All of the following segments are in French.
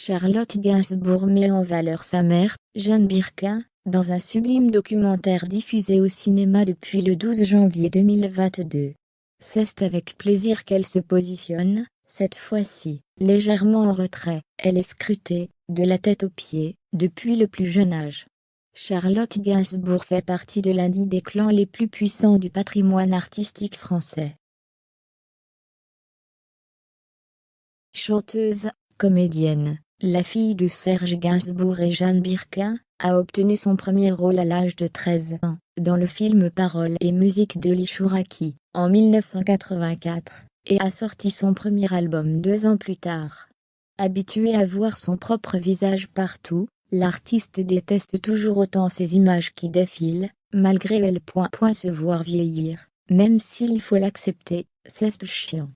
Charlotte Gainsbourg met en valeur sa mère, Jane Birkin, dans un sublime documentaire diffusé au cinéma depuis le 12 janvier 2022. C'est avec plaisir qu'elle se positionne, cette fois-ci, légèrement en retrait. Elle est scrutée, de la tête aux pieds, depuis le plus jeune âge. Charlotte Gainsbourg fait partie de l'un des clans les plus puissants du patrimoine artistique français. Chanteuse, comédienne, la fille de Serge Gainsbourg et Jane Birkin, a obtenu son premier rôle à l'âge de 13 ans, dans le film Paroles et musique de Lee Chouraki, en 1984, et a sorti son premier album 2 ans plus tard. Habituée à voir son propre visage partout, l'artiste déteste toujours autant ces images qui défilent, malgré elle. Se voir vieillir, même s'il faut l'accepter, c'est chiant.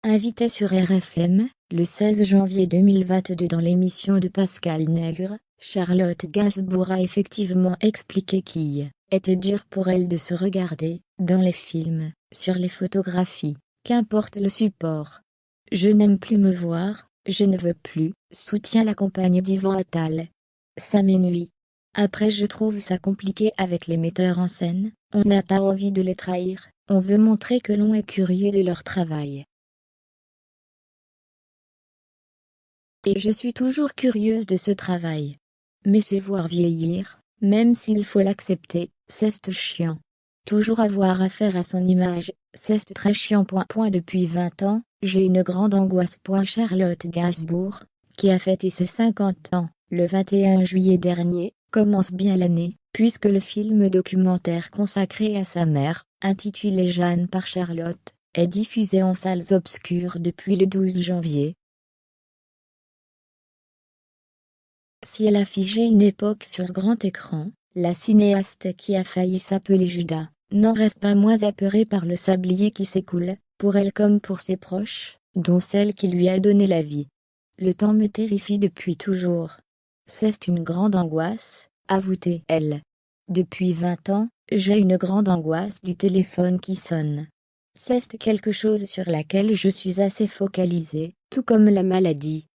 Invitée sur RFM, le 16 janvier 2022 dans l'émission de Pascal Nègre, Charlotte Gainsbourg a effectivement expliqué qu'il était dur pour elle de se regarder, dans les films, sur les photographies, qu'importe le support. « Je n'aime plus me voir, je ne veux plus », soutient la compagne d'Yvan Attal. Ça m'ennuie. Après je trouve ça compliqué avec les metteurs en scène, on n'a pas envie de les trahir, on veut montrer que l'on est curieux de leur travail. Et je suis toujours curieuse de ce travail. Mais se voir vieillir, même s'il faut l'accepter, c'est chiant. Toujours avoir affaire à son image, c'est très chiant. Depuis 20 ans, j'ai une grande angoisse. Charlotte Gainsbourg, qui a fêté ses 50 ans, le 21 juillet dernier, commence bien l'année, puisque le film documentaire consacré à sa mère, intitulé Jeanne par Charlotte, est diffusé en salles obscures depuis le 12 janvier. Si elle a figé une époque sur grand écran, la cinéaste qui a failli s'appeler Judas, n'en reste pas moins apeurée par le sablier qui s'écoule, pour elle comme pour ses proches, dont celle qui lui a donné la vie. Le temps me terrifie depuis toujours. C'est une grande angoisse, avoue-t-elle. Depuis 20 ans, j'ai une grande angoisse du téléphone qui sonne. C'est quelque chose sur laquelle je suis assez focalisée, tout comme la maladie.